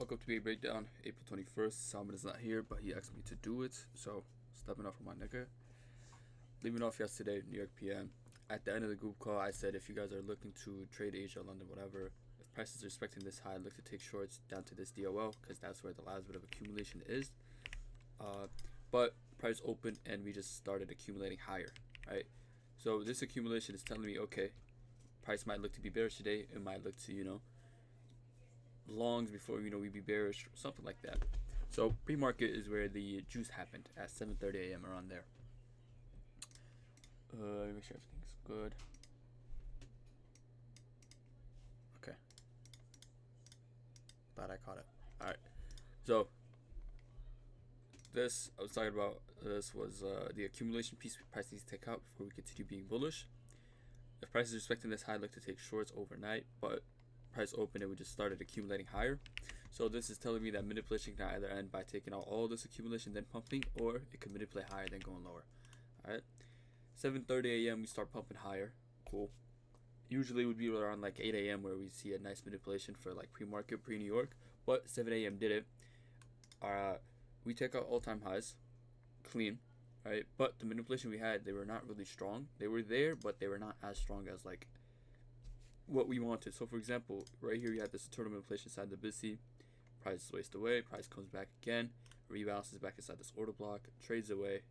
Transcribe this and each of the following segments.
Welcome to be a breakdown, April 21st. Salman is not here, but he asked me to do it, so stepping up for my nigga. Leaving off yesterday, New York PM. At the end of the group call, I said if you guys are looking to trade Asia, London, whatever, if prices are respecting this high, look to take shorts down to this DOL because that's where the last bit of accumulation is. But price opened and we just started accumulating higher, right? So this accumulation is telling me, okay, price might look to be bearish today. It might look to, longs before we be bearish, something like that. So pre-market is where the juice happened at 7:30 a.m. around there. Let me make sure everything's good. Okay, glad I caught it. All right, so this I was talking about. This was the accumulation piece price needs to take out before we continue being bullish. If price is respecting this high, look to take shorts overnight, but price open and we just started accumulating higher. So this is telling me that manipulation can either end by taking out all this accumulation then pumping, or it could manipulate higher then going lower. Alright, 7:30 a.m. we start pumping higher. Cool. Usually it would be around like 8 a.m. where we see a nice manipulation for like pre-market, pre-New York, but 7 a.m. did it. We take out all-time highs clean, right? But the manipulation we had, they were not really strong. They were there, but they were not as strong as like what we wanted. So for example, right here you have this total manipulation inside the BSC. Price is waste away. Price comes back again, rebalances back inside this order block, trades away.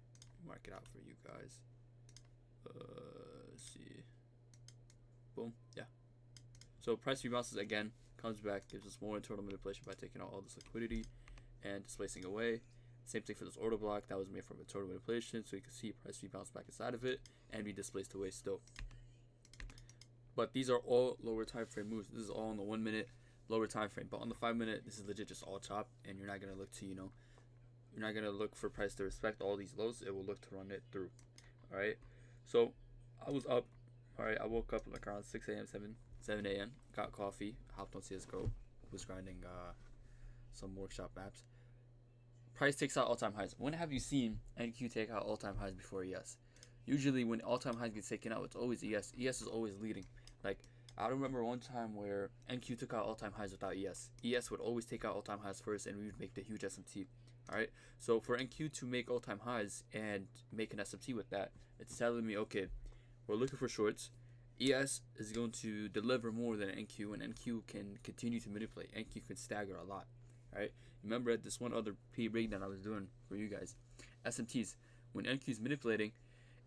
Mark it out for you guys. Let's see. Boom. Yeah. So price rebalances again, comes back, gives us more internal manipulation by taking out all this liquidity and displacing away. Same thing for this order block that was made from internal manipulation. So you can see price rebounds back inside of it and be displaced away still. But these are all lower time frame moves. This is all in the 1 minute lower time frame. But on the 5 minute, this is legit just all chop, and you're not gonna look to you're not gonna look for price to respect all these lows. It will look to run it through. All right. So I was up. All right. I woke up like around 6 a.m. 7 a.m. Got coffee. Hopped on CS:GO. Was grinding some workshop apps. Price takes out all time highs. When have you seen NQ take out all time highs before ES? Usually when all time highs get taken out, it's always ES. ES is always leading. Like, I remember one time where NQ took out all-time highs without ES. ES would always take out all-time highs first, and we would make the huge SMT. Alright? So for NQ to make all-time highs and make an SMT with that, it's telling me, okay, we're looking for shorts. ES is going to deliver more than NQ, and NQ can continue to manipulate. NQ can stagger a lot. Alright? Remember at this one other P breakdown I was doing for you guys. SMTs. When NQ is manipulating,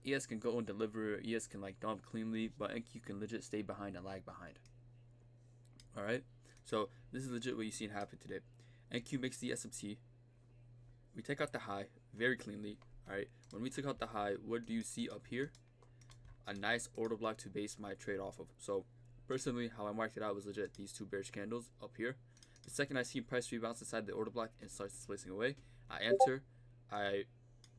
ES can go and deliver, ES can like dump cleanly, but NQ can legit stay behind and lag behind. Alright? So this is legit what you seen happen today. NQ makes the SMT. We take out the high very cleanly. Alright? When we took out the high, what do you see up here? A nice order block to base my trade off of. So personally, how I marked it out was legit these two bearish candles up here. The second I see price rebounds inside the order block and starts displacing away, I enter, I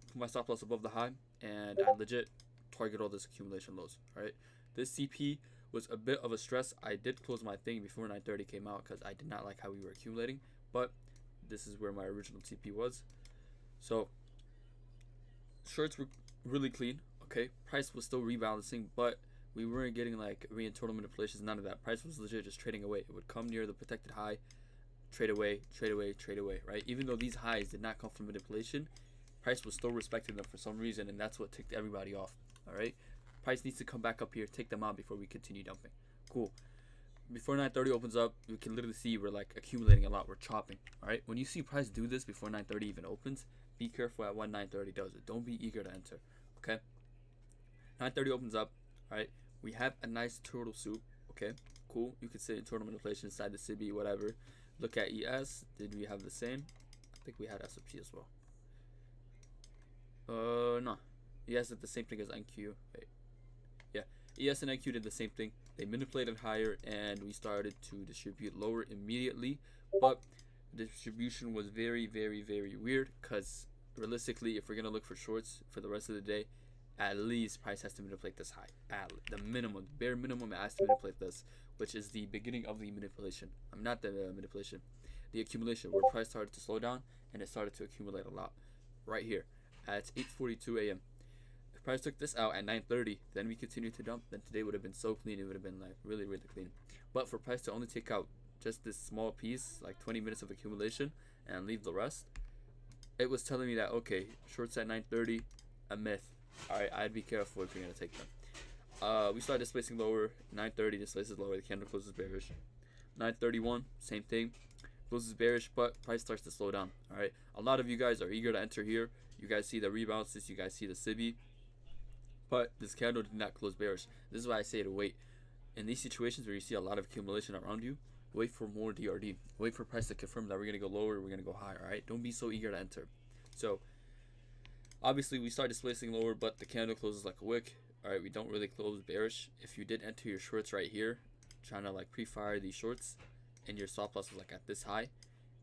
put my stop loss above the high, and I legit target all this accumulation lows. Right, this CP was a bit of a stress. I did close my thing before 9:30 came out because I did not like how we were accumulating, but this is where my original TP was. So shorts were really clean. Okay, price was still rebalancing, but we weren't getting like internal manipulations, none of that. Price was legit just trading away. It would come near the protected high, trade away, trade away, trade away, right? Even though these highs did not come from manipulation, price was still respecting them for some reason, and that's what ticked everybody off. All right, price needs to come back up here, take them out before we continue dumping. Cool. Before 9:30 opens up, you can literally see we're like accumulating a lot. We're chopping. All right, when you see price do this before 9:30 even opens, be careful at when 9:30 does it. Don't be eager to enter. Okay. 9:30 opens up. All right, we have a nice turtle soup. Okay, cool. You could say turtle manipulation inside the CB, whatever. Look at ES. Did we have the same? I think we had SFP as well. No. ES did the same thing as NQ. Wait. Yeah. ES and NQ did the same thing. They manipulated higher and we started to distribute lower immediately. But the distribution was very, very, very weird because realistically, if we're going to look for shorts for the rest of the day, at least price has to manipulate this high. At the minimum, bare minimum, it has to manipulate this, which is the beginning of the manipulation. Not the manipulation, the accumulation, where price started to slow down and it started to accumulate a lot. Right here at 8:42 a.m. If price took this out at 9:30, then we continued to dump. Then today would have been so clean. It would have been like really, really clean. But for price to only take out just this small piece, like 20 minutes of accumulation, and leave the rest, it was telling me that, okay, shorts at 9:30, a myth. Alright, I'd be careful if you're going to take them. We start displacing lower. 9:30 displaces lower. The candle closes bearish. 9:31, same thing. Closes bearish, but price starts to slow down. Alright, a lot of you guys are eager to enter here. You guys see the rebounces. You guys see the SIBI. But this candle did not close bearish. This is why I say to wait. In these situations where you see a lot of accumulation around you, wait for more DRD. Wait for price to confirm that we're going to go lower, we're going to go higher. Alright, don't be so eager to enter. So, obviously, we start displacing lower, but the candle closes like a wick. Alright, we don't really close bearish. If you did enter your shorts right here, trying to like pre-fire these shorts, and your stop loss was like at this high,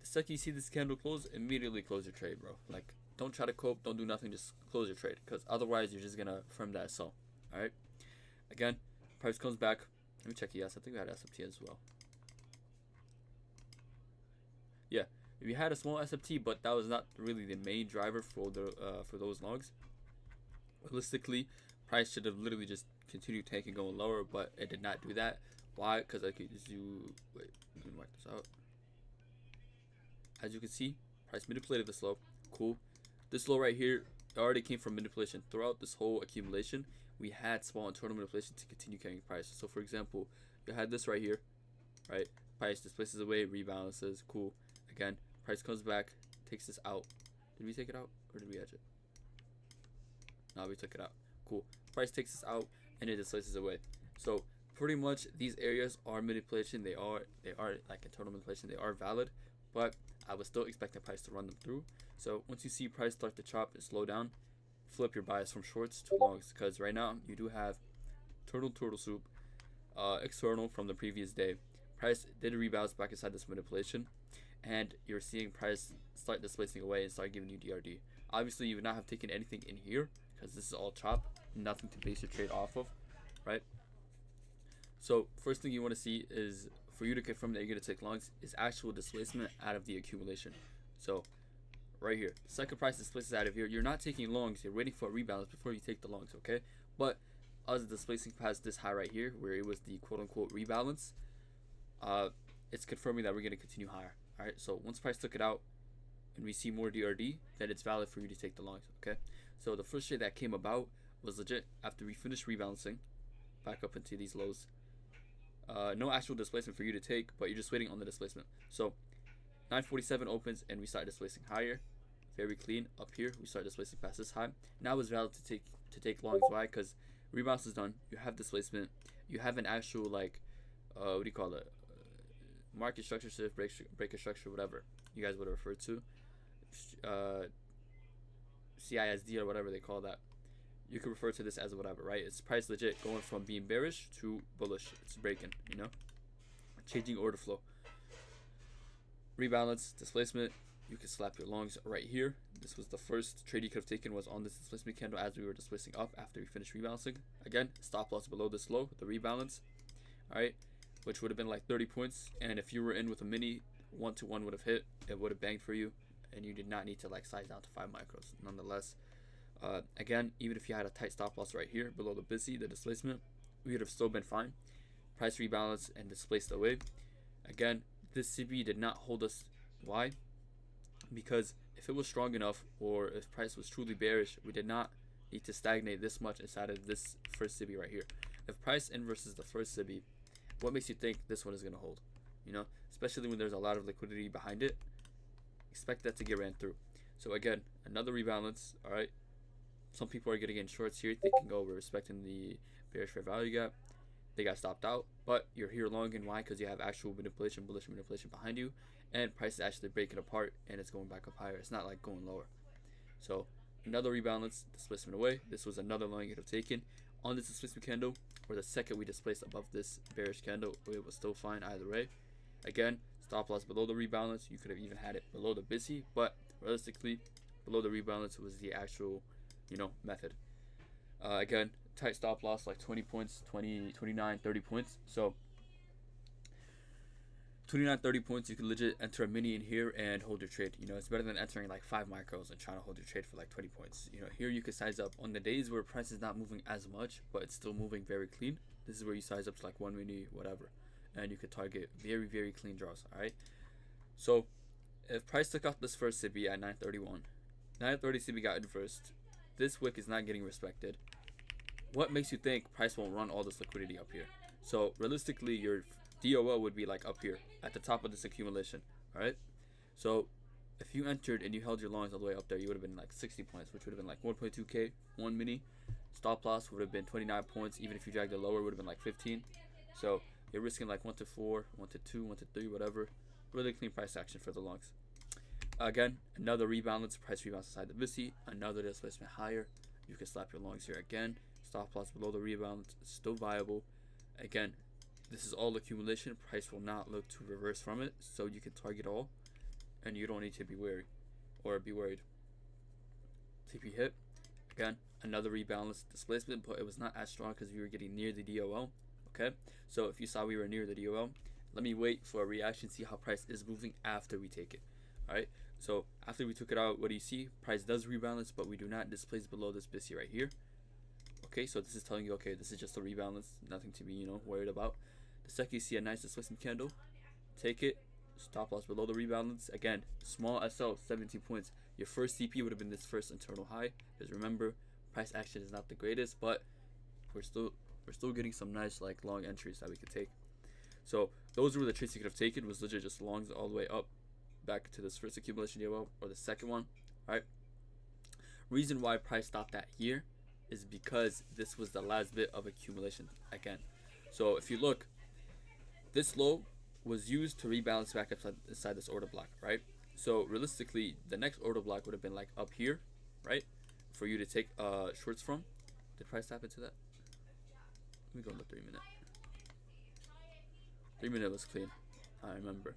the second you see this candle close, immediately close your trade, bro. Like, don't try to cope, don't do nothing, just close your trade, because otherwise you're just gonna firm that sell. Alright, again, price comes back. Let me check ES. I think we had SFT as well. Yeah, we had a small SFT, but that was not really the main driver for the for those logs. Realistically, price should have literally just continued tanking, going lower, but it did not do that. Why? Because I could do. Wait, let me mark this out. As you can see, price manipulated this low. Cool. This low right here already came from manipulation. Throughout this whole accumulation, we had small internal manipulation to continue carrying price. So, for example, you had this right here, right? Price displaces away, rebalances. Cool. Again, price comes back, takes this out. Did we take it out or did we edge it? No, we took it out. Cool. Price takes this out and it displaces away. So pretty much these areas are manipulation. They are like internal manipulation. They are valid, but I was still expecting price to run them through. So once you see price start to chop and slow down, flip your bias from shorts to longs, because right now you do have turtle soup external from the previous day. Price did rebound back inside this manipulation, and you're seeing price start displacing away and start giving you DRD. Obviously, you would not have taken anything in here because this is all chop, nothing to base your trade off of, right? So first thing you want to see is, for you to confirm that you're going to take longs, is actual displacement out of the accumulation. So right here, second price displaces out of here. You're not taking longs, you're waiting for a rebalance before you take the longs, okay? But us displacing past this high right here, where it was the quote-unquote rebalance, it's confirming that we're going to continue higher. Alright, so once price took it out and we see more DRD, then it's valid for you to take the longs, okay? So the first trade that came about was legit after we finished rebalancing back up into these lows. No actual displacement for you to take, but you're just waiting on the displacement. So 947 opens and we start displacing higher. Very clean. Up here we start displacing past this high. Now it's valid to take longs. Why? Because rebalance is done. You have displacement. You have an actual like what do you call it? Market structure, shift, breaker structure, whatever you guys would refer to, CISD or whatever they call that. You can refer to this as whatever, right? It's price legit going from being bearish to bullish. It's breaking, you know, changing order flow. Rebalance, displacement. You can slap your longs right here. This was the first trade you could have taken, was on this displacement candle as we were displacing up after we finished rebalancing. Again, stop loss below this low, the rebalance. All right, which would have been like 30 points. And if you were in with a mini, 1-to-1 would have hit. It would have banged for you. And you did not need to like size down to 5 micros. Nonetheless, again, even if you had a tight stop loss right here below the busy, the displacement, we would have still been fine. Price rebalance and displaced away. Again, this CB did not hold us. Why? Because if it was strong enough, or if price was truly bearish, we did not need to stagnate this much inside of this first CB right here. If price inverses the first CB, what makes you think this one is going to hold? You know, especially when there's a lot of liquidity behind it, expect that to get ran through. So again, another rebalance. All right, some people are getting in shorts here thinking, oh, we're respecting the bearish fair value gap. They got stopped out, but you're here long, and why? Because you have actual manipulation, bullish manipulation behind you, and price is actually breaking apart and it's going back up higher. It's not like going lower. So another rebalance, displacement away. This was another long you could have taken on this displacement candle, or the second we displaced above this bearish candle, it was still fine either way. Again, stop loss below the rebalance. You could have even had it below the busy, but realistically, below the rebalance was the actual, you know, method. Again, tight stop loss, like 20 points, 20, 29, 30 points. So 29, 30 points, you can legit enter a mini in here and hold your trade. You know, it's better than entering like 5 micros and trying to hold your trade for like 20 points. You know, here you can size up on the days where price is not moving as much, but it's still moving very clean. This is where you size up to like 1 mini, whatever. and you could target very, very clean draws. All right. So if price took out this first CB at 931, 930 CB got inversed. This wick is not getting respected. What makes you think price won't run all this liquidity up here? So realistically, your DOL would be like up here at the top of this accumulation. All right. So if you entered and you held your longs all the way up there, you would have been like 60 points, which would have been like 1.2k, one mini. Stop loss would have been 29 points. Even if you dragged it lower, it would have been like 15. So you're risking like 1 to 4, 1 to 2, 1 to 3, whatever. Really clean price action for the longs. Again, another rebalance. Price rebounds inside the VISI. Another displacement higher. You can slap your longs here again. Stop loss below the rebalance. It's still viable. Again, this is all accumulation. Price will not look to reverse from it. So you can target all. And you don't need to be wary or be worried. TP hit. Again, another rebalance displacement, but it was not as strong because we were getting near the DOL. Okay, so if you saw we were near the DOL, let me wait for a reaction, see how price is moving after we take it. All right, so after we took it out, what do you see? Price does rebalance, but we do not displace below this BISI right here. Okay, so this is telling you, okay, this is just a rebalance, nothing to be, worried about. The second you see a nice displacement candle, take it. Stop loss below the rebalance. Again, small SL, 17 points. Your first CP would have been this first internal high. Because remember, price action is not the greatest, but we're still getting some nice like long entries that we could take. So those were the trades you could have taken. Was legit just longs all the way up, back to this first accumulation DOL or the second one. Right. Reason why price stopped at here is because this was the last bit of accumulation again. So if you look, this low was used to rebalance back up inside this order block, right? So realistically, the next order block would have been like up here, right? For you to take shorts from. Did price tap into that? Let me go on the 3 minute. 3 minute was clean. I remember.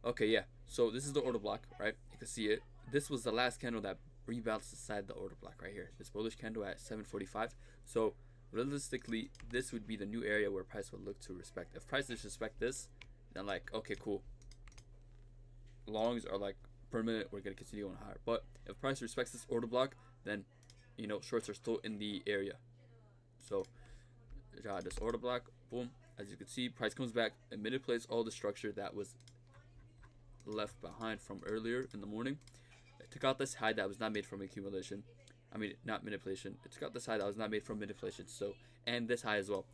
Okay, yeah. So this is the order block, right? You can see it. This was the last candle that rebalanced inside the order block right here. This bullish candle at 745. So realistically, this would be the new area where price would look to respect. If price disrespect this, then like, okay, cool. Longs are like permanent, we're gonna continue going higher. But if price respects this order block, then shorts are still in the area. So this order block, boom. As you can see, price comes back and manipulates all the structure that was left behind from earlier in the morning. It took out this high that was not made from accumulation. I mean, not manipulation. It took out this high that was not made from manipulation. So, and this high as well.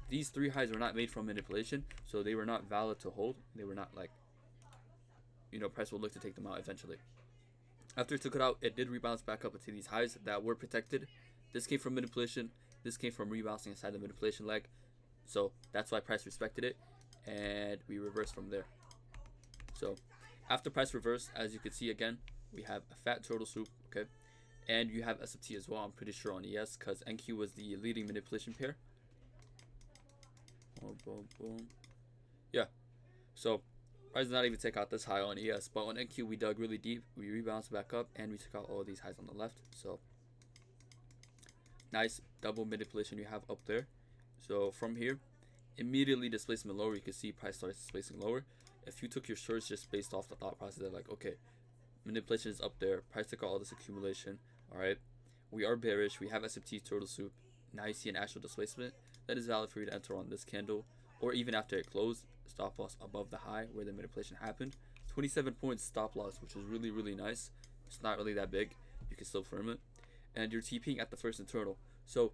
These three highs were not made from manipulation, so they were not valid to hold. They were not like, price will look to take them out eventually. After it took it out, it did rebalance back up into these highs that were protected. This came from manipulation. This came from rebalancing inside the manipulation leg. So that's why price respected it, and we reversed from there. So after price reversed, as you can see again, we have a fat turtle soup, okay? And you have SFT as well, I'm pretty sure, on ES, because NQ was the leading manipulation pair. Boom, boom, boom. Yeah. So, price did not even take out this high on ES, but on NQ we dug really deep. We rebalanced back up, and we took out all of these highs on the left. So, nice double manipulation you have up there. So, from here, immediately displacement lower. You can see price starts displacing lower. If you took your shorts just based off the thought process, they're like, okay, manipulation is up there. Price took out all this accumulation. All right, we are bearish. We have SFT turtle soup. Now you see an actual displacement. That is valid for you to enter on this candle, or even after it closed. Stop loss above the high where the manipulation happened. 27 points stop loss, which is really, really nice. It's not really that big. You can still firm it. And you're TPing at the first internal. So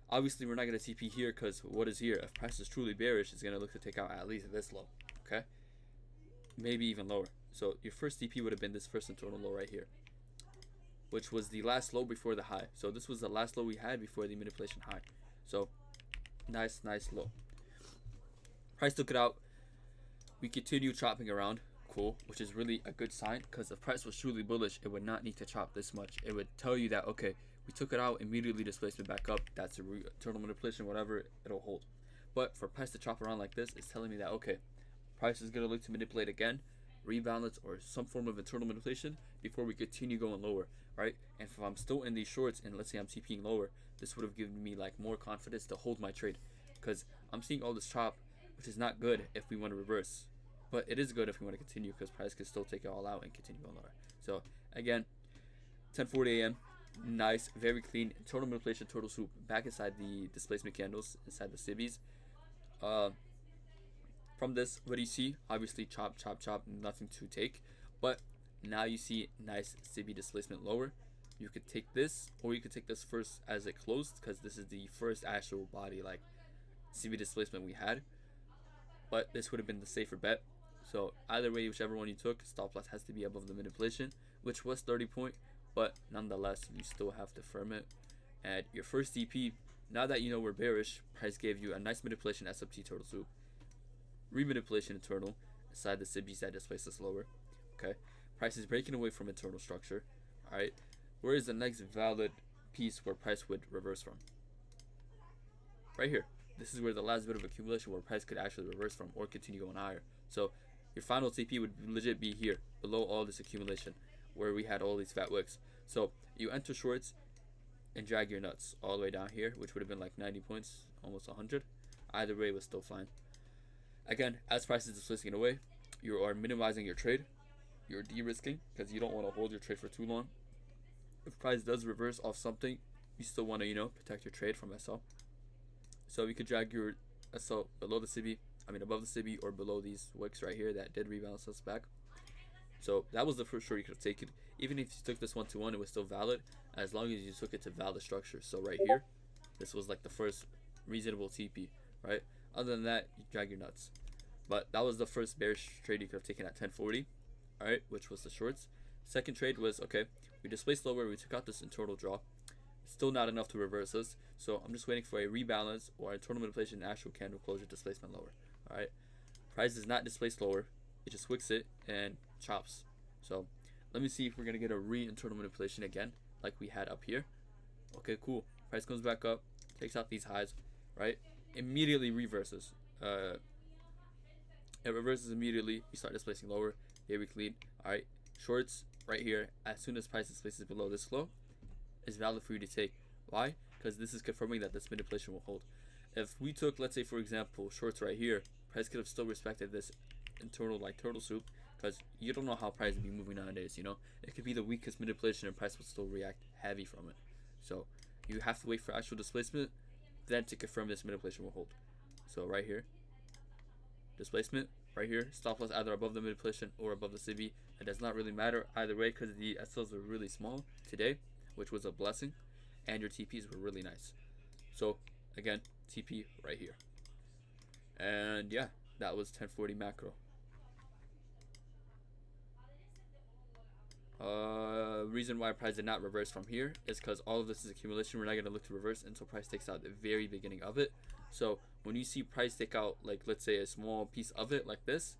obviously we're not going to TP here because what is here? If price is truly bearish, it's going to look to take out at least this low. Okay, maybe even lower. So your first TP would have been this first internal low right here, which was the last low before the high. So this was the last low we had before the manipulation high. So nice low. Price took it out. We continue chopping around. Cool, which is really a good sign, because if price was truly bullish, it would not need to chop this much. It would tell you that, okay, we took it out, immediately displacement back up. That's a internal manipulation, whatever, it'll hold. But for price to chop around like this, it's telling me that, okay, price is going to look to manipulate again, rebalance, or some form of internal manipulation before we continue going lower, right? And if I'm still in these shorts and let's say I'm TPing lower, this would have given me like more confidence to hold my trade, because I'm seeing all this chop, which is not good if we want to reverse, but it is good if we want to continue, because price can still take it all out and continue going lower. So again, 10:40 a.m. Nice, very clean total manipulation, total swoop back inside the displacement candles inside the civvies. from this, what do you see? Obviously, chop, chop, chop, nothing to take. But now you see nice CB displacement lower. You could take this, or you could take this first as it closed, because this is the first actual body like CB displacement we had. But this would have been the safer bet. So either way, whichever one you took, stop loss has to be above the manipulation, which was 30 point. But nonetheless, you still have to firm it. And your first DP, now that you know we're bearish, price gave you a nice manipulation SFT turtle soup, remanipulation internal inside the SIBs that displaces lower. Okay, price is breaking away from internal structure. All right, where is the next valid piece where price would reverse from? Right here. This is where the last bit of accumulation where price could actually reverse from or continue going higher. So your final TP would legit be here, below all this accumulation, where we had all these fat wicks. So you enter shorts and drag your nuts all the way down here, which would have been like 90 points, almost 100. Either way was still fine. Again, as price is displacing it away, you are minimizing your trade. You're de-risking because you don't want to hold your trade for too long. If price does reverse off something, you still want to, protect your trade from SL. So you could drag your SL below the CB, above the CB or below these wicks right here that did rebalance us back. So that was the first short you could have taken. Even if you took this 1-to-1, it was still valid as long as you took it to valid structure. So right here, this was like the first reasonable TP, right? Other than that, you drag your nuts. But that was the first bearish trade you could have taken at 1040, all right, which was the shorts. Second trade was, okay, we displaced lower, we took out this internal draw. Still not enough to reverse us, so I'm just waiting for a rebalance or a internal manipulation actual candle closure displacement lower. All right, price does not displace lower, it just wicks it and chops. So let me see if we're gonna get a internal manipulation again like we had up here. Okay, cool. Price comes back up, takes out these highs, right? Immediately reverses. It reverses immediately. We start displacing lower. Very clean. All right, shorts right here. As soon as price displaces below this low, is valid for you to take. Why? Because this is confirming that this manipulation will hold. If we took, let's say for example, shorts right here, price could have still respected this internal like turtle soup, because you don't know how price will be moving nowadays. It could be the weakest manipulation and price will still react heavy from it. So you have to wait for actual displacement, then to confirm this manipulation will hold. So right here, displacement right here, stop loss either above the manipulation or above the CB. It does not really matter either way because the SLs are really small today, which was a blessing, and your TPs were really nice. So again, TP right here. And yeah, that was 1040 macro. Reason why price did not reverse from here is because all of this is accumulation. We're not going to look to reverse until price takes out the very beginning of it. So when you see price take out, like let's say a small piece of it like this,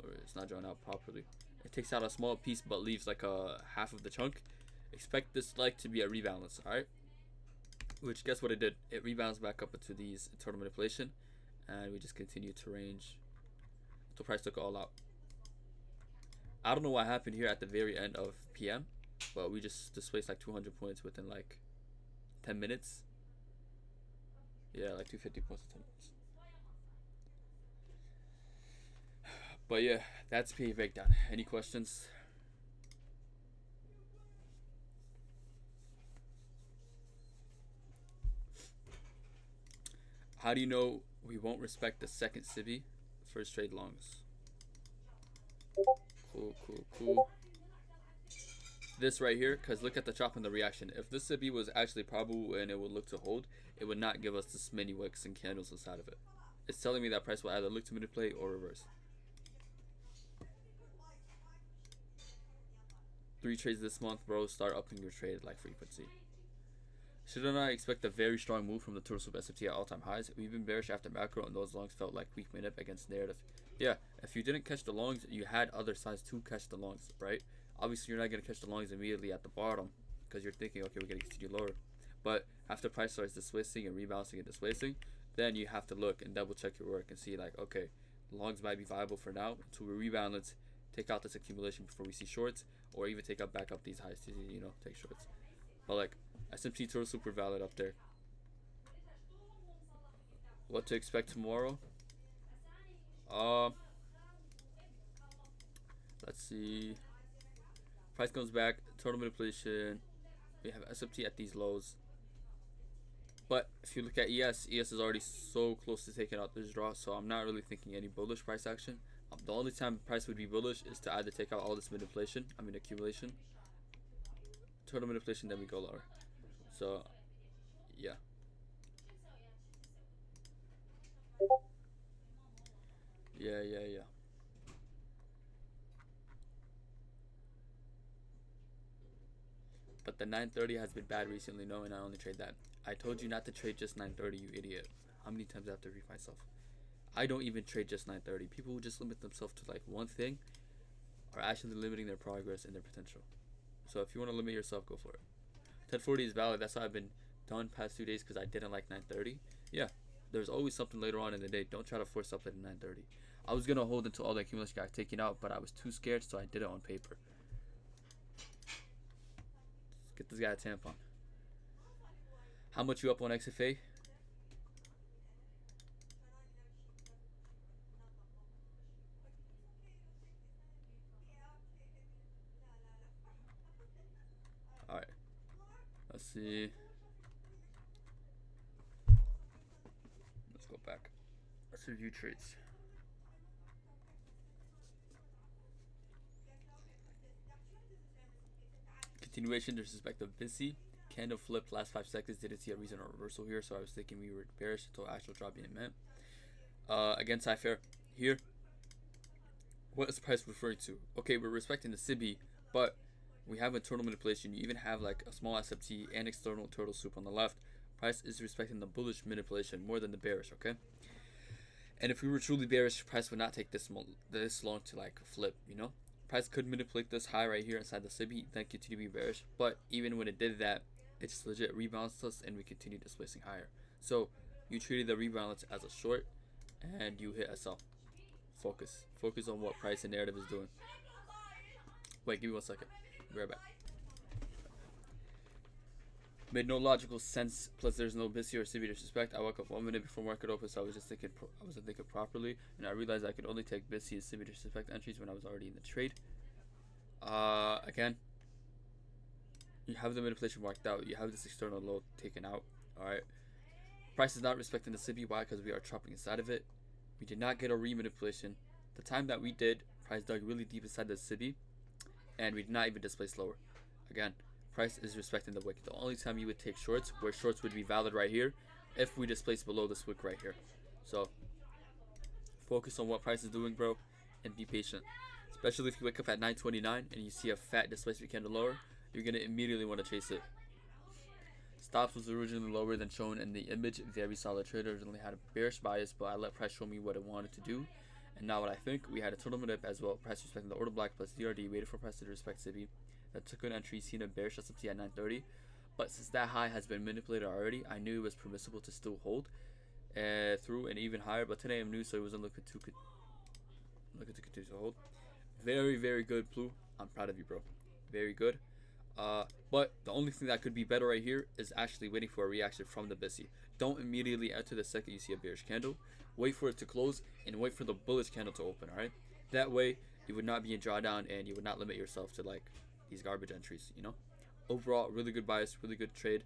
or it's not drawn out properly, it takes out a small piece but leaves like a half of the chunk, expect this leg to be a rebalance. All right, which guess what it did? It rebalanced back up into these internal manipulation, and we just continued to range until price took it all out. I don't know what happened here at the very end of PM, but we just displaced like 200 points within like 10 minutes. Yeah, like 250 points in 10 minutes. But yeah, that's PA breakdown. Any questions? How do you know we won't respect the second CB? First trade longs. Cool. This right here, because look at the chop and the reaction. If this CB was actually probable and it would look to hold, it would not give us this many wicks and candles inside of it. It's telling me that price will either look to manipulate or reverse. 3 trades this month, bro. Start upping your trade like frequency. Shouldn't I expect a very strong move from the Turtle Soup SFT at all-time highs? We've been bearish after macro, and those longs felt like weak manip against narrative. Yeah, if you didn't catch the longs, you had other sides to catch the longs, right? Obviously, you're not going to catch the longs immediately at the bottom because you're thinking, okay, we're going to continue lower. But after price starts displacing and rebalancing and displacing, then you have to look and double check your work and see like, okay, longs might be viable for now until we rebalance, take out this accumulation before we see shorts, or even take up back up these highs to, take shorts. But like, SMT Turtle super valid up there. What to expect tomorrow? Let's see. Price comes back, total manipulation. We have SMT at these lows. But if you look at ES is already so close to taking out this draw, so I'm not really thinking any bullish price action. The only time price would be bullish is to either take out all this manipulation, accumulation, total manipulation, then we go lower. So, yeah. Yeah. But the 930 has been bad recently, no, and I only trade that. I told you not to trade just 930, you idiot. How many times do I have to repeat myself? I don't even trade just 930. People who just limit themselves to like one thing are actually limiting their progress and their potential. So if you want to limit yourself, go for it. 1040 is valid. That's why I've been done past 2 days, because I didn't like 930. Yeah, there's always something later on in the day. Don't try to force something at 930. I was going to hold until all the accumulation got taken out, but I was too scared, so I did it on paper. Let's get this guy a tampon. How much you up on XFA? Alright. Let's see. Let's go back. Let's review trades. Continuation, disrespect of Bissy. Candle flipped last 5 seconds. Didn't see a reason or reversal here, so I was thinking we were bearish until actual drop being met. Again, Cypher here. What is price referring to? Okay, we're respecting the SIBI, but we have internal manipulation. You even have like a small SFT and external turtle soup on the left. Price is respecting the bullish manipulation more than the bearish, okay? And if we were truly bearish, price would not take this long to like flip, you know? Price could manipulate this high right here inside the SIBI, then continue to be bearish. But even when it did that, it just legit rebalanced us and we continued displacing higher. So you treated the rebalance as a short and you hit a sell. Focus on what price and narrative is doing. Wait, give me 1 second. Be right back. Made no logical sense. Plus, there's no Bissy or SIBI disrespect. I woke up 1 minute before market open, so I was just thinking. I wasn't thinking properly, and I realized I could only take Bissy and SIBI disrespect entries when I was already in the trade. Again, you have the manipulation marked out. You have this external low taken out. All right. Price is not respecting the SIBI. Why? Because we are chopping inside of it. We did not get a re-manipulation. The time that we did, price dug really deep inside the SIBI, and we did not even displace lower. Again, price is respecting the wick. The only time you would take shorts, where shorts would be valid right here, if we displace below this wick right here. So focus on what price is doing, bro, and be patient. Especially if you wake up at 929 and you see a fat displacement candle lower, you're gonna immediately want to chase it. Stops was originally lower than shown in the image. Very solid trader. Originally had a bearish bias, but I let price show me what it wanted to do. And now what I think, we had a total manip as well. Price respecting the order block plus DRD. Waited for price to respect SIBI. That took an entry, seen a bearish SMT at 930. But since that high has been manipulated already, I knew it was permissible to still hold through and even higher. But 10 a.m. news, so it wasn't looking to continue to hold. Very, very good, Blue. I'm proud of you, bro. Very good. But the only thing that could be better right here is actually waiting for a reaction from the Bissy. Don't immediately enter the second you see a bearish candle. Wait for it to close and wait for the bullish candle to open, alright? That way, you would not be in drawdown and you would not limit yourself to like these garbage entries, you know? Overall, really good bias, really good trade,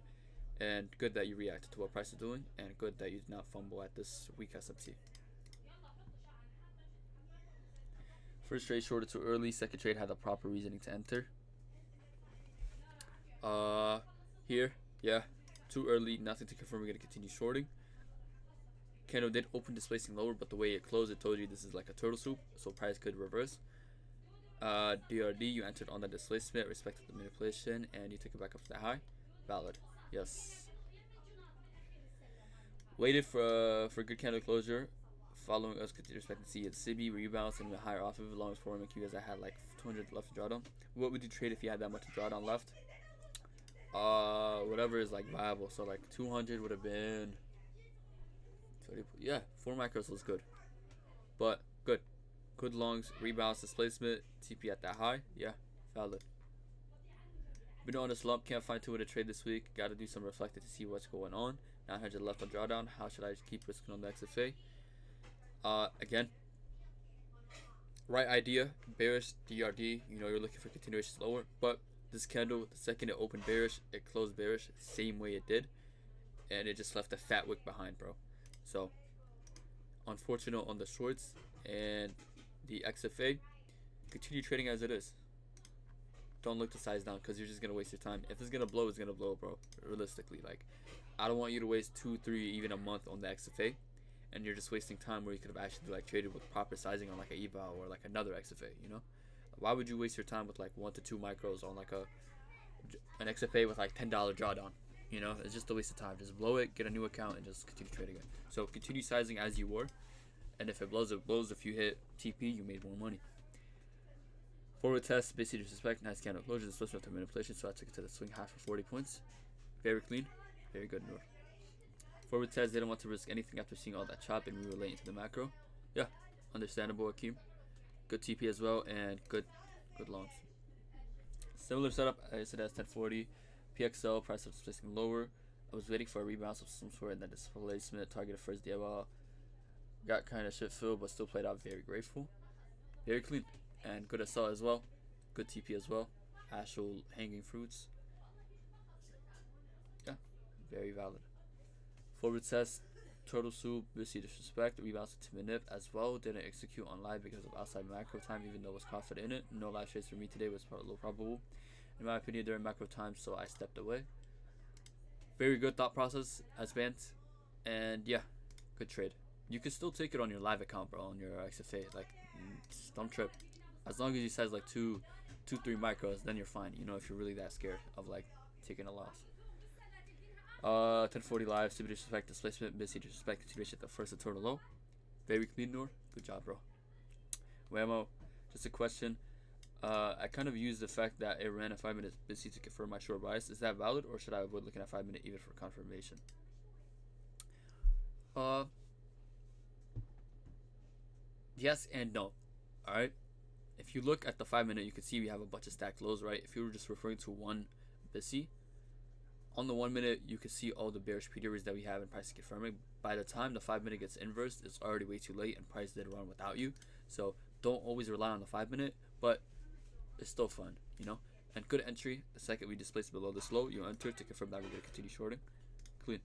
and good that you reacted to what price is doing, and good that you did not fumble at this weak SMT. First trade shorted too early, second trade had the proper reasoning to enter. Here, yeah, too early, nothing to confirm we're going to continue shorting. Candle did open displacing lower, but the way it closed, it told you this is like a turtle soup, so price could reverse. DRD, you entered on the displacement, respected the manipulation, and you took it back up to the high. Valid, yes. Waited for good candle closure, following us, continue respecting C and SIBI, rebalance, and went higher off of it, along with 4 MQ as I had like 200 left to draw down. What would you trade if you had that much to draw down left? Whatever is like viable. So like 200 would have been 30, yeah, 4 macros was good, but good longs, rebalance, displacement, TP at that high, yeah, valid. Been on a slump, can't find 2 in a trade this week. Got to do some reflecting to see what's going on. 900 left on drawdown. How should I keep risking on the XFA? Again, right idea, bearish DRD. You know you're looking for continuation lower, but this candle, the second it opened bearish, it closed bearish, same way it did. and it just left a fat wick behind, bro. So unfortunate on the shorts and the XFA. Continue trading as it is. Don't look to size down because you're just gonna waste your time. If it's gonna blow, it's gonna blow, bro. Realistically, like, I don't want you to waste 2, 3, even a month on the XFA, and you're just wasting time where you could have actually like traded with proper sizing on like a eval or like another XFA. You know, why would you waste your time with like 1 to 2 micros on like an XFA with like $10 drawdown? You know, it's just a waste of time. Just blow it, get a new account, and just continue trading it. So continue sizing as you were, and if it blows, it blows. If you hit TP, you made more money. Forward test, basically disrespect, nice candle closure, the switch after manipulation, so I took it to the swing high for 40 points. Very clean, very good Noor. Forward test, didn't want to risk anything after seeing all that chop, and we were late into the macro. Yeah, understandable, Akeem. Good TP as well, and good longs. Similar setup, I said as 1040. PXL, price of placing lower. I was waiting for a rebalance of some sort, and then displacement, targeted first DLL. Got kind of shit filled, but still played out very grateful. Very clean. And good SL as well. Good TP as well. Actual hanging fruits. Yeah, very valid. Forward test, turtle soup, Bissy disrespect, rebounds to manip as well. Didn't execute on live because of outside macro time, even though I was confident in it. No live trades for me today was low probable, in my opinion, during macro time, so I stepped away. Very good thought process as Bant, and yeah, good trade. You can still take it on your live account, bro, on your XFA. Like, don't trip. As long as you size like 2, 3 micros, then you're fine. You know, if you're really that scared of like taking a loss. 1040 live, super disrespect, displacement, Missy disrespect, continuation at the first and total low. Very clean, Noor. Good job, bro. Whammo, just a question. I kind of used the fact that it ran a 5-minute Missy to confirm my short bias. Is that valid, or should I avoid looking at 5-minute even for confirmation? Yes and no. Alright. If you look at the 5-minute, you can see we have a bunch of stacked lows, right? If you were just referring to one Bissy, on the 1 minute, you can see all the bearish periods that we have in price confirming. By the time the 5-minute gets inversed, it's already way too late and price did run without you. So don't always rely on the 5-minute, but it's still fun, you know? And good entry. The second we displace below this low, you enter to confirm that we're going to continue shorting. Clean.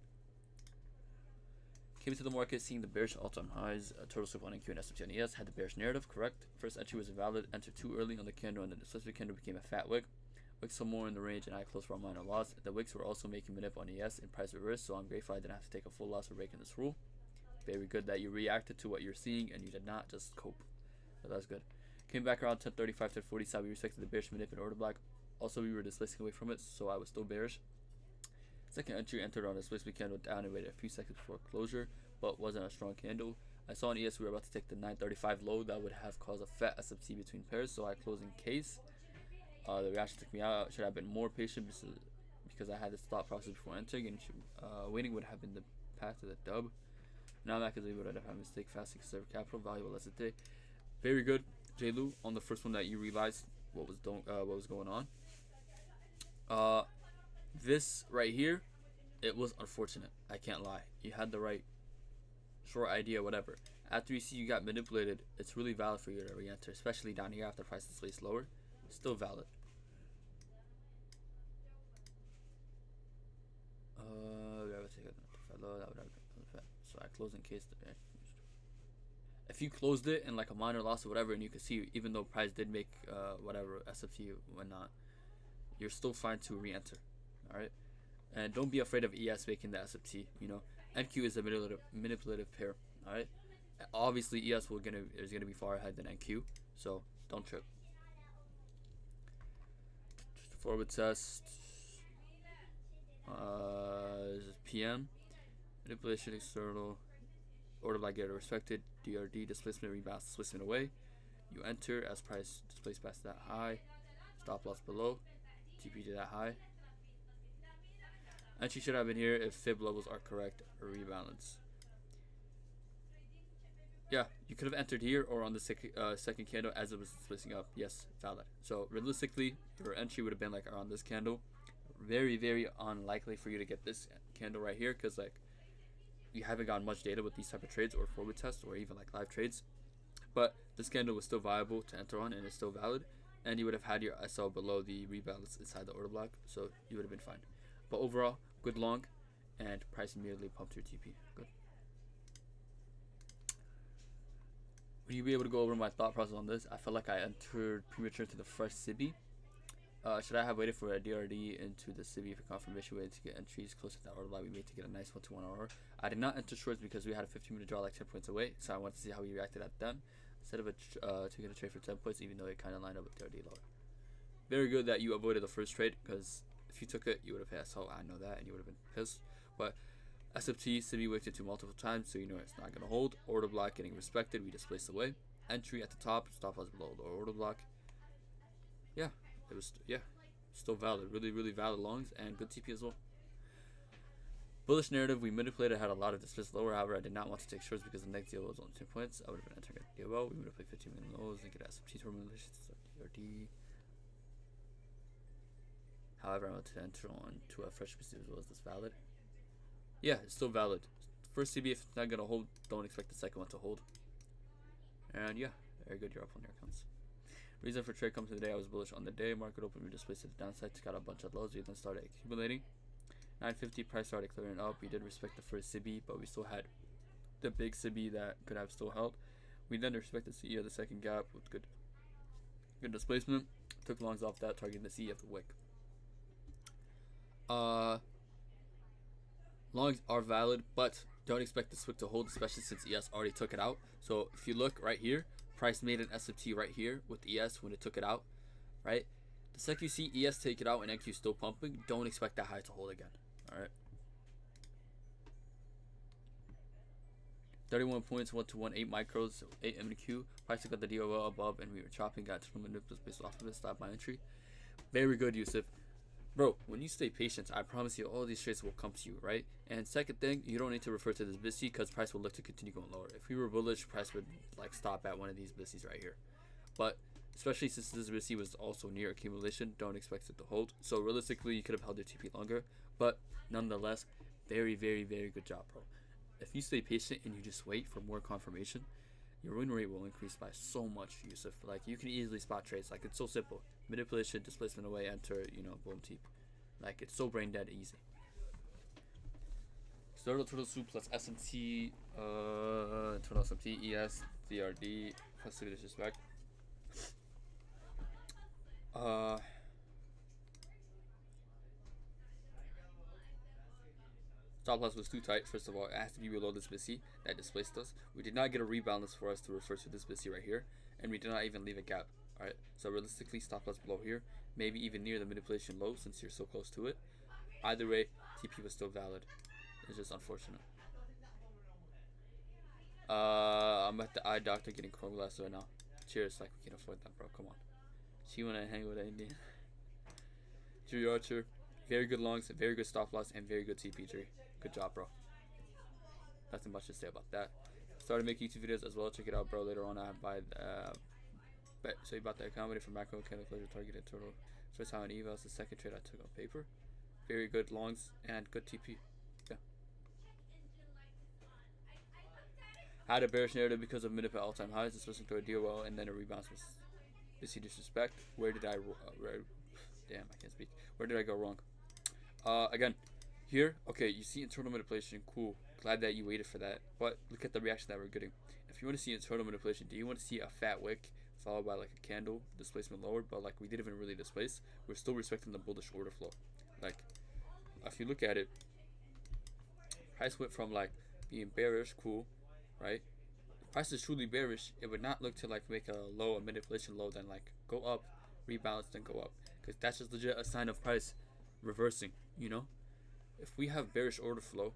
Came into the market seeing the bearish all-time highs, total soup on NQ and S&P on ES, had the bearish narrative, correct. First entry was invalid, entered too early on the candle, and then the specific candle became a fat wick. Wicks some more in the range, and I closed for a minor loss. The wicks were also making manip on ES in price reverse, so I'm grateful I didn't have to take a full loss for breaking this rule. Very good that you reacted to what you're seeing, and you did not just cope. So that's good. Came back around 10:35, 10:40, so we respected the bearish manip in order block. Also, we were displacing away from it, so I was still bearish. Second entry entered on a displacement candle down and waited a few seconds before closure, but wasn't a strong candle. I saw in ES we were about to take the 935 low that would have caused a fat SFT between pairs, so I closed in case. The reaction took me out. Should have been more patient because I had this thought process before entering, and waiting would have been the path to the dub. Now that because we would have had a mistake fasting conserve capital, valuable lesson today. Very good, J-Lu, on the first one that you realized what was going on. This right here, it was unfortunate. I can't lie. You had the right short idea, whatever. After you see you got manipulated, it's really valid for you to re-enter, especially down here after price is placed lower. Still valid. So I closed in case if you closed it in like a minor loss or whatever, and you can see even though price did make whatever SFT whatnot, you're still fine to re-enter. All right, and don't be afraid of ES making the SFT. You know, NQ is a manipulative pair. All right, obviously ES is gonna be far ahead than NQ, so don't trip. Forward test. PM. Manipulation external. Order block get respected. DRD displacement rebounds displacement away. You enter as price displays past that high. Stop loss below. TP to that high. Entry should have been here if fib levels are correct or rebalance. Yeah, you could have entered here or on the second candle as it was splitting up. Yes, valid. So realistically, your entry would have been like around this candle. Very, very unlikely for you to get this candle right here because like you haven't gotten much data with these type of trades or forward tests or even like live trades. But this candle was still viable to enter on and it's still valid. And you would have had your SL below the rebalance inside the order block, so you would have been fine. But overall, good long. and price immediately pumped your TP. Good. Will you be able to go over my thought process on this? I felt like I entered premature to the first Sibi. Should I have waited for a DRD into the Civi for confirmation waiting to get entries close to that order block we made to get a nice 1-to-1 order? I did not enter shorts because we had a 15-minute draw like 10 points away, so I wanted to see how he reacted at them instead of taking a trade for 10 points, even though it kind of lined up with DRD lower. Very good that you avoided the first trade, because if you took it, you would have had so I know that, and you would have been pissed. But SFT, Civi waked into multiple times, so you know it's not going to hold. Order block getting respected, we displaced away. Entry at the top, stop loss below the order block. Yeah. It was, still valid. Really valid longs and good TP as well. Bullish narrative, we manipulated, had a lot of dismiss lower. However, I did not want to take shorts because the next deal was only 2 points. I would have been entering a DOL. We would have played 15 million lows and get SFT terminations, DRD. However, I want to enter on to a fresh BC as well. Is this valid? Yeah, it's still valid. First CB, if it's not going to hold, don't expect the second one to hold. And yeah, very good. You're up on your accounts. Reason for trade comes today. I was bullish on the day. Market open, we displaced to the downside, got a bunch of lows. We then started accumulating. 950 price started clearing up. We did respect the first CB, but we still had the big CB that could have still held. We then respected the CE of the second gap with good displacement. Took longs off that, targeting the CE of the wick. Longs are valid, but don't expect this wick to hold, especially since ES already took it out. So if you look right here, price made an SFT right here with ES when it took it out, right? The second you see ES take it out and NQ still pumping, don't expect that high to hold again, all right? 31 points, 1-to-1, 8 micros, 8 MQ. Price got the DOL above, and we were chopping, got to manipulate based off of it, stop my entry. Very good, Yusuf. Bro, when you stay patient, I promise you all these trades will come to you, right? And second thing, you don't need to refer to this BISI because price will look to continue going lower. If we were bullish, price would like stop at one of these BISIs right here. But especially since this BISI was also near accumulation, don't expect it to hold. So realistically, you could have held your TP longer. But nonetheless, very good job, bro. If you stay patient and you just wait for more confirmation, your win rate will increase by so much, Yusuf. Like, you can easily spot trades. Like, it's so simple. Manipulation, displacement away, enter, boom, TP. Like, it's so brain dead easy. Turtle Soup plus SMT, Turtle SMT, ES, DRD, plus disrespect. Stop loss was too tight. First of all, it has to be below this BC that displaced us. We did not get a rebalance for us to refer to this BC right here, and we did not even leave a gap. Alright, so realistically, stop loss below here, maybe even near the manipulation low since you're so close to it. Either way, TP was still valid. It's just unfortunate. I'm at the eye doctor getting chrome glasses right now. Cheers, like we can afford that, bro. Come on. She wanna hang with an Indian. Drew Archer, very good longs, very good stop loss, and very good TP. Drew. Good job, bro. Nothing much to say about that. Started making YouTube videos as well. Check it out, bro. Later on, I buy so you bought the account for macro kind closure targeted total. First time on evals, the second trade I took on paper. Very good longs and good TP. Yeah. Had a bearish narrative because of minute at all-time highs. This was into a DOL and then a rebound was BC disrespect. Where did I damn, I can't speak. Where did I go wrong? Again, here, okay, you see internal manipulation, cool. Glad that you waited for that. But look at the reaction that we're getting. If you want to see internal manipulation, do you want to see a fat wick followed by like a candle, displacement lowered, but like we didn't even really displace? We're still respecting the bullish order flow. Like, if you look at it, price went from like being bearish, cool, right? If price is truly bearish, it would not look to like make a low, a manipulation low, then like go up, rebalance, then go up, because that's just legit a sign of price reversing, If we have bearish order flow,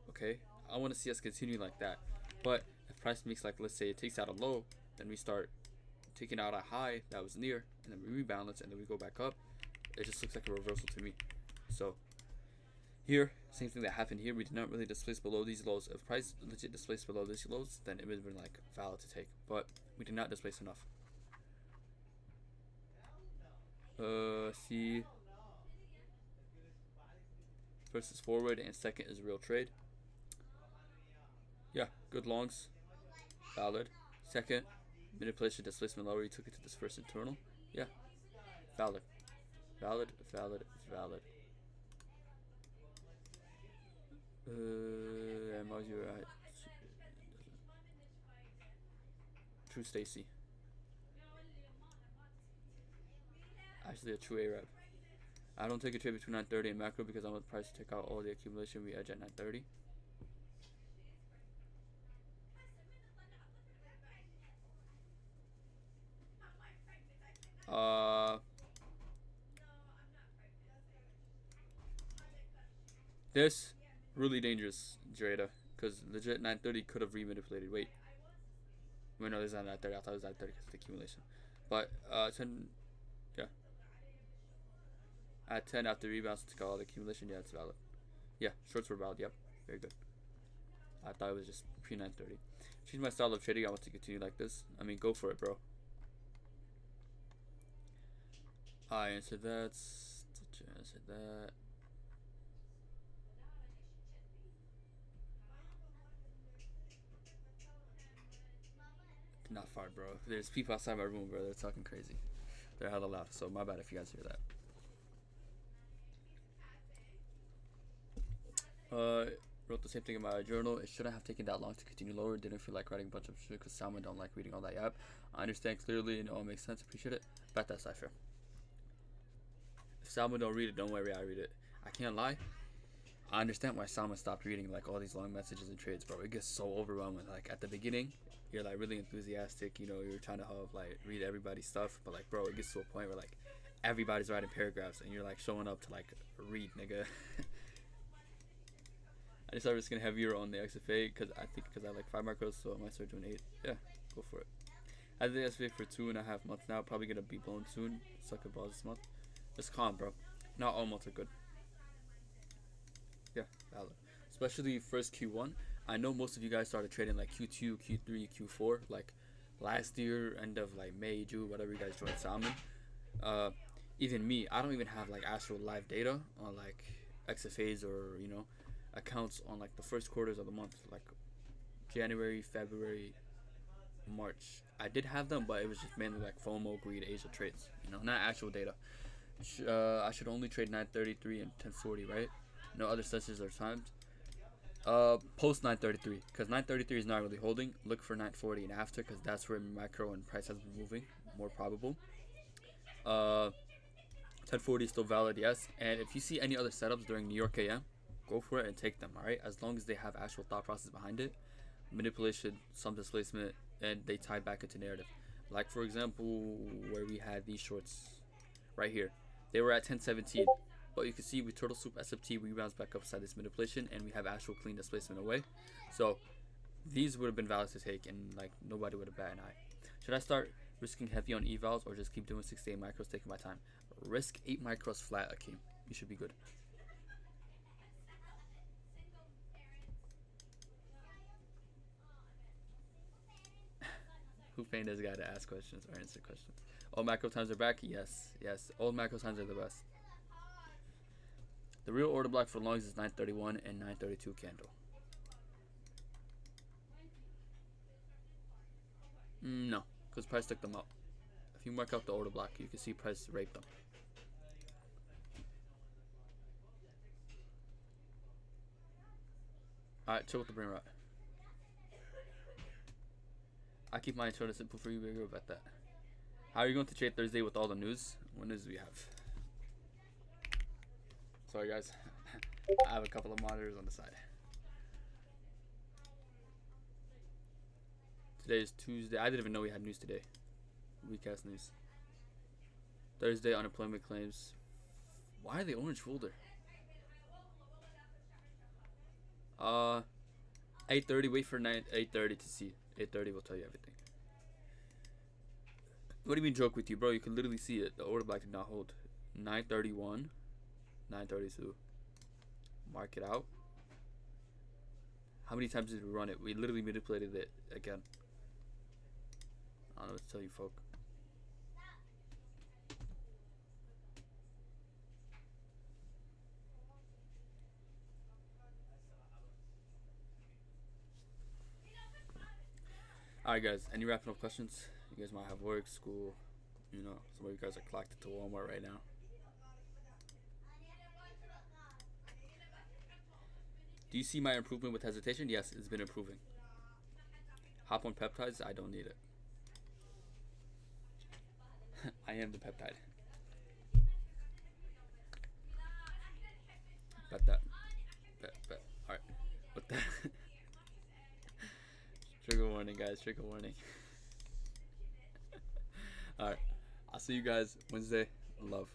okay, I want to see us continue like that. But if price makes, like, let's say it takes out a low, then we start taking out a high that was near, and then we rebalance, and then we go back up, it just looks like a reversal to me. So here, same thing that happened here. We did not really displace below these lows. If price legit displaced below these lows, then it would have been like valid to take, but we did not displace enough. See, first is forward and second is real trade. Yeah, good longs, valid. Second, manipulation, displacement lower, you took it to this first internal. Yeah, valid. And was your true Stacy. Actually, a true A-Rep. I don't take a trade between 930 and macro because I'm at the price to take out all the accumulation we edge at 930. This really dangerous, Jada, because legit 930 could have remanipulated. Wait, no, this is not 930. I thought it was 930 because of the accumulation. But 10, yeah, at 10 after rebounds to call the accumulation. Yeah, it's valid. Yeah, shorts were valid. Yep, very good. I thought it was just pre 930. Change my style of trading. I want to continue like this. I mean, go for it, bro. I answered that. Answered that. Not far, bro. There's people outside my room, bro. They're talking crazy. They're hella loud. So my bad if you guys hear that. Wrote the same thing in my journal. It shouldn't have taken that long to continue lower. Didn't feel like writing a bunch of shit because Salmon don't like reading all that yap. I understand clearly and it all makes sense. Appreciate it. Bet that cipher. If Salmon don't read it, don't worry, I read it. I can't lie. I understand why Salmon stopped reading like all these long messages and trades, bro. It gets so overwhelming. Like at the beginning, you're like really enthusiastic. You know, you're trying to have like read everybody's stuff, but like, bro, it gets to a point where like everybody's writing paragraphs and you're like showing up to like read, nigga. I just started risking heavier on the XFA because I like 5 macros, so I might start doing 8. Yeah, go for it. I did the XFA for 2.5 months now. Probably gonna be blown soon. Suck a balls this month. Just calm, bro. Not all months are good. Yeah, valid. Especially first Q1. I know most of you guys started trading like Q2, Q3, Q4, like last year, end of like May, June, whatever you guys joined Salmon. Even me, I don't even have like actual live data on like XFAs or accounts on like the first quarters of the month, like January, February, March. I did have them, but it was just mainly like FOMO, greed, Asia trades. Not actual data. I should only trade 933 and 1040, right? No other sessions or times. Post 933, because 933 is not really holding. Look for 940 and after, because that's where macro and price has been moving. More probable. 1040 is still valid, yes. And if you see any other setups during New York AM, go for it and take them, alright? As long as they have actual thought process behind it, manipulation, some displacement, and they tie back into narrative. Like, for example, where we had these shorts right here. They were at 1017, but you can see with Turtle Soup SFT, we bounce back upside this manipulation, and we have actual clean displacement away. So, these would have been valid to take, and like nobody would have bat an eye. Should I start risking heavy on evals or just keep doing 6 to 8 micros, taking my time? Risk 8 micros flat, Akeem. You should be good. Who paying this guy to ask questions or answer questions? All macro times are back? Yes. All macro times are the best. The real order block for longs is 931 and 932 candle. No, because price took them up. If you mark out the order block, you can see price raped them. Alright, chill with the brain rot. I keep my intro simple for you, bigger about that. How are you going to trade Thursday with all the news? What news do we have? Sorry guys, I have a couple of monitors on the side. Today is Tuesday. I didn't even know we had news today. Weak-ass news. Thursday, unemployment claims. Why are they orange folder? 8:30. Wait for 8:30 to see. 8:30 will tell you everything. What do you mean joke with you, bro? You can literally see it. The order block did not hold. 931, 932. Mark it out. How many times did we run it? We literally manipulated it again. I don't know what to tell you, folk. Alright guys, any wrapping up questions? You guys might have work, school, some of you guys are clocked into Walmart right now. Do you see my improvement with hesitation? Yes, it's been improving. Hop on peptides? I don't need it. I am the peptide. Bet that. Bet. Alright. What the? Trigger warning, guys. Trigger warning. Alright. I'll see you guys Wednesday. Love.